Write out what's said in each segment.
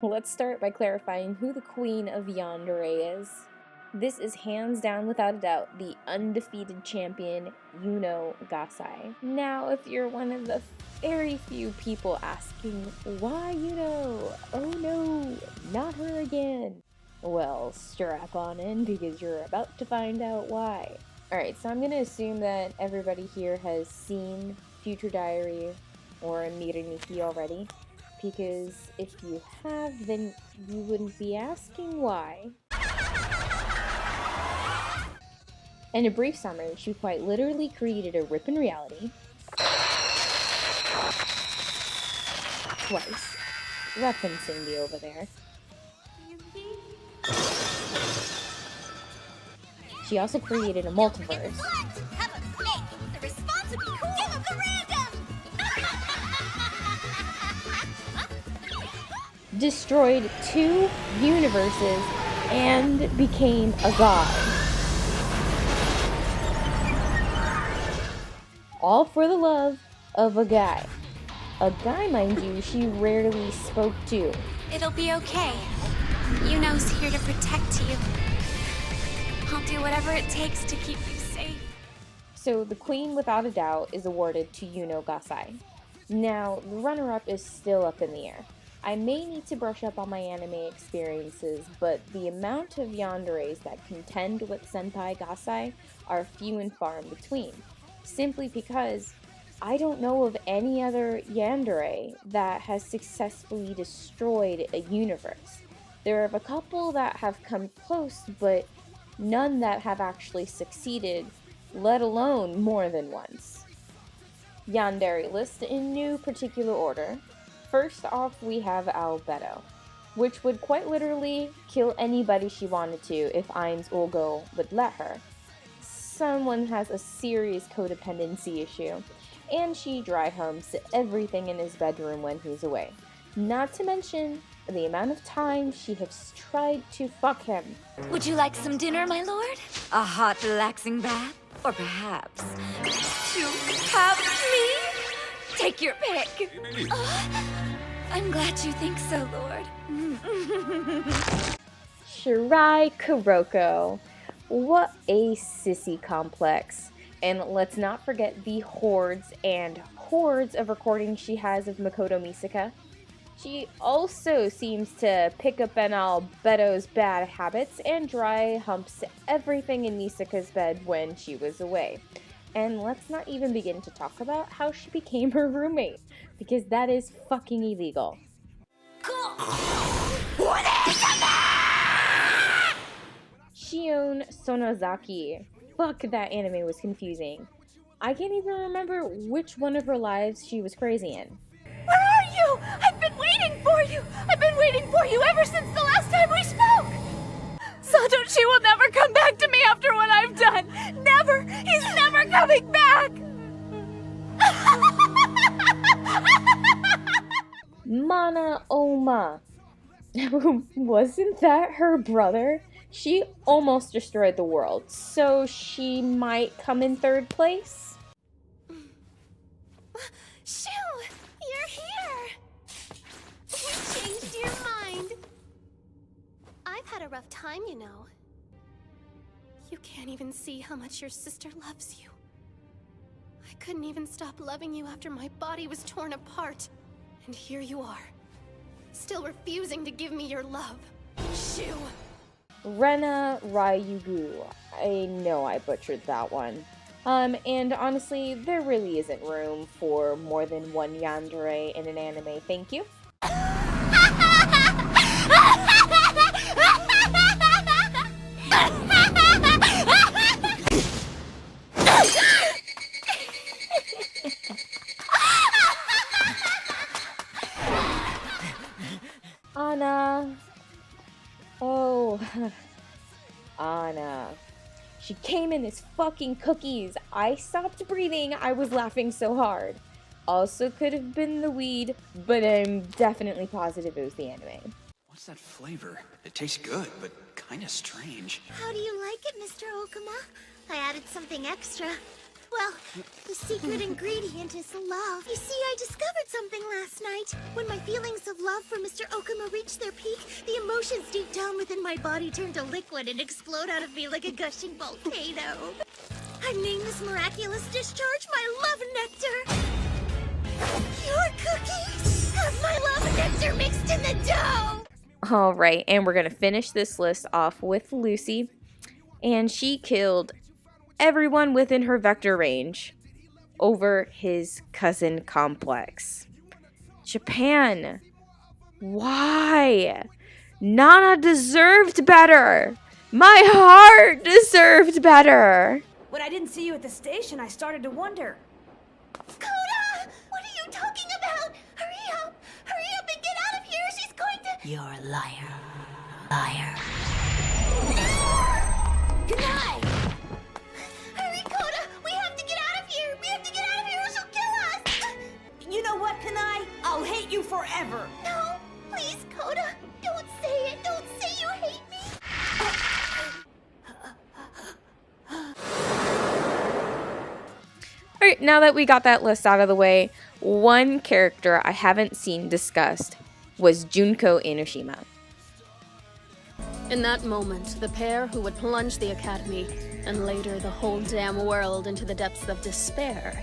Let's start by clarifying who the Queen of Yandere is. This is hands down, without a doubt, the undefeated champion, Yuno Gasai. Now, if you're one of the very few people asking, why Yuno? Oh no, not her again. Well, strap on in because you're about to find out why. Alright, so I'm gonna assume that everybody here has seen Future Diary or Miraniki already, because if you have, then you wouldn't be asking why. In a brief summary, she quite literally created a rip in reality twice, referencing the over there. She also created a multiverse. Destroyed 2 universes and became a god. All for the love of a guy. A guy, mind you, she rarely spoke to. It'll be okay. Yuno's here to protect you. I'll do whatever it takes to keep you safe. So the queen, without a doubt, is awarded to Yuno Gasai. Now, the runner-up is still up in the air. I may need to brush up on my anime experiences, but the amount of yanderes that contend with Senpai Gasai are few and far in between. Simply because I don't know of any other yandere that has successfully destroyed a universe. There are a couple that have come close, but none that have actually succeeded, let alone more than once. Yandere list in no particular order. First off, we have Albedo, which would quite literally kill anybody she wanted to if Ain's Ulgo would let her. Someone has a serious codependency issue, and she dry humps everything in his bedroom when he's away. Not to mention the amount of time she has tried to fuck him. Would you like some dinner, my lord? A hot, relaxing bath? Or perhaps to have me? Take your pick. I'm glad you think so, lord. Shirai Kuroko. What a sissy complex. And let's not forget the hordes and hordes of recordings she has of Makoto Misaka. She also seems to pick up on Albedo's bad habits and dry humps everything in Misaka's bed when she was away. And let's not even begin to talk about how she became her roommate, because that is fucking illegal. What is that? Shion Sonozaki. Fuck, that anime was confusing. I can't even remember which one of her lives she was crazy in. Where are you? I've been waiting for you! I've been waiting for you ever since the last time we spoke! Satoshi will never come back to me after what I've done! Never! He's never coming back! Mana Ouma. Wasn't that her brother? She almost destroyed the world, so she might come in 3rd place? Shoo! You're here! You changed your mind! I've had a rough time, you know. You can't even see how much your sister loves you. I couldn't even stop loving you after my body was torn apart. And here you are, still refusing to give me your love. Shoo! Rena Ryugu. I know I butchered that one. And honestly, there really isn't room for more than one yandere in an anime, thank you. Anna. Oh, Anna. She came in as fucking cookies. I stopped breathing. I was laughing so hard. Also could have been the weed, but I'm definitely positive it was the anime. What's that flavor? It tastes good, but kinda strange. How do you like it, Mr. Okuma? I added something extra. Well, the secret ingredient is love. You see, I discovered something last night. When my feelings of love for Mr. Okuma reached their peak, the emotions deep down within my body turn to liquid and explode out of me like a gushing volcano. I've named this miraculous discharge my love nectar. Your cookies have my love nectar mixed in the dough. All right, and we're going to finish this list off with Lucy. And she killed everyone within her vector range over his cousin complex. Japan. Why? Nana deserved better. My heart deserved better. When I didn't see you at the station, I started to wonder. Koda! What are you talking about? Hurry up! Hurry up and get out of here! She's going to... You're a liar. Liar. Kunai! Hurry, Koda! We have to get out of here! We have to get out of here or she'll kill us! You know what, Kunai? I'll hate you forever. No! Please, Koda! Don't say it! Don't say you hate me! Alright, now that we got that list out of the way, one character I haven't seen discussed was Junko Enoshima. In that moment, the pair who would plunge the Academy, and later the whole damn world into the depths of despair,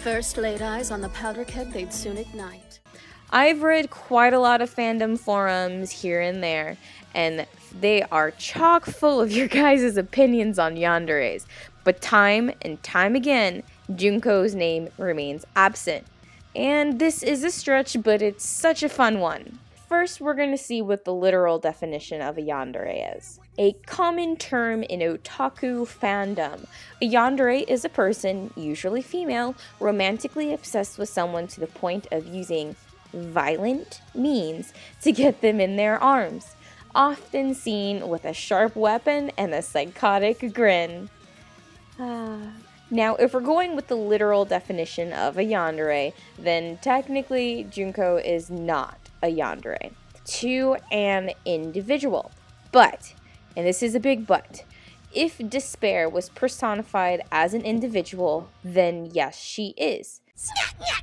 first laid eyes on the powder keg they'd soon ignite. I've read quite a lot of fandom forums here and there, and they are chock full of your guys' opinions on yanderes. But time and time again, Junko's name remains absent. And this is a stretch, but it's such a fun one. First, we're going to see what the literal definition of a yandere is. A common term in otaku fandom. A yandere is a person, usually female, romantically obsessed with someone to the point of using violent means to get them in their arms. Often seen with a sharp weapon and a psychotic grin. Now, if we're going with the literal definition of a yandere, then technically Junko is not a yandere to an individual. But, and this is a big but, if despair was personified as an individual, then yes, she is. Bingo!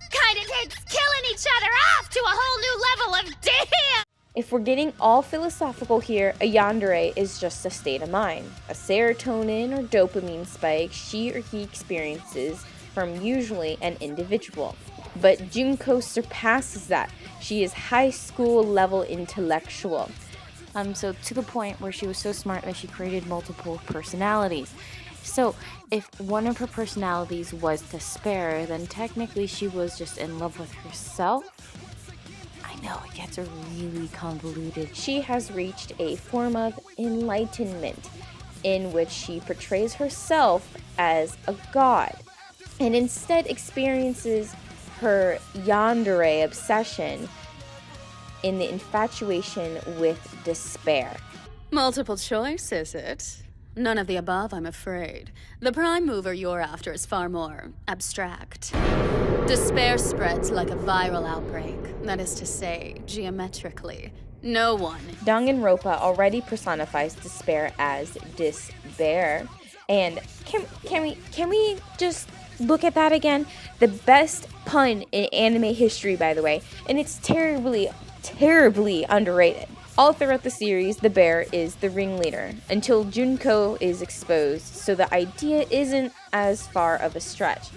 Kinda takes killing each other off to a whole new level of damn! If we're getting all philosophical here, a yandere is just a state of mind. A serotonin or dopamine spike she or he experiences from usually an individual. But Junko surpasses that. She is high school level intellectual. So to the point where she was so smart that she created multiple personalities. So if one of her personalities was despair, then technically she was just in love with herself. I know, it gets really convoluted. She has reached a form of enlightenment in which she portrays herself as a god and instead experiences her yandere obsession in the infatuation with despair. Multiple choice, is it? None of the above, I'm afraid. The prime mover you're after is far more abstract. Despair spreads like a viral outbreak. That is to say, geometrically. No one. Danganronpa already personifies despair as despair. And can we just look at that again? The best pun in anime history, by the way. And it's terribly underrated. All throughout the series, the bear is the ringleader, until Junko is exposed, so the idea isn't as far of a stretch.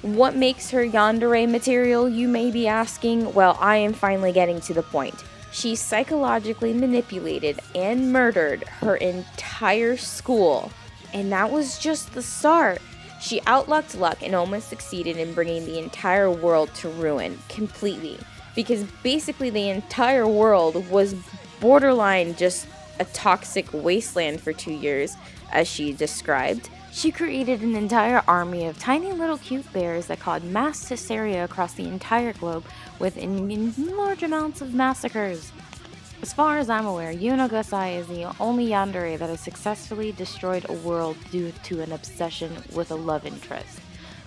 What makes her yandere material, you may be asking? Well, I am finally getting to the point. She psychologically manipulated and murdered her entire school, and that was just the start. She outlucked luck and almost succeeded in bringing the entire world to ruin, completely. Because basically the entire world was borderline just a toxic wasteland for 2 years, as she described. She created an entire army of tiny little cute bears that caused mass hysteria across the entire globe with large amounts of massacres. As far as I'm aware, Yuno Gasai is the only yandere that has successfully destroyed a world due to an obsession with a love interest.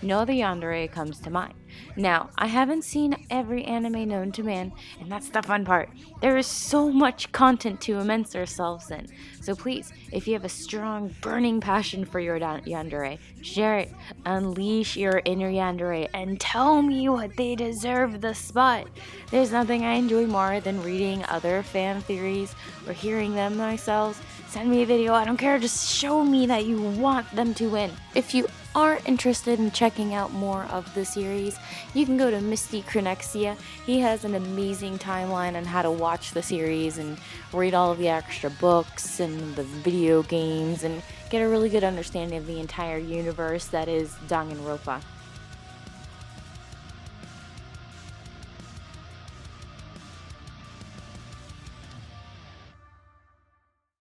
no other yandere comes to mind. Now, I haven't seen every anime known to man, and that's the fun part. There is so much content to immerse ourselves in. So please, if you have a strong, burning passion for your yandere, share it, unleash your inner yandere, and tell me what they deserve the spot. There's nothing I enjoy more than reading other fan theories or hearing them myself. Send me a video, I don't care, just show me that you want them to win. If you are interested in checking out more of the series, you can go to Misty Cronexia. He has an amazing timeline on how to watch the series and read all of the extra books and the video games and get a really good understanding of the entire universe that is Danganronpa.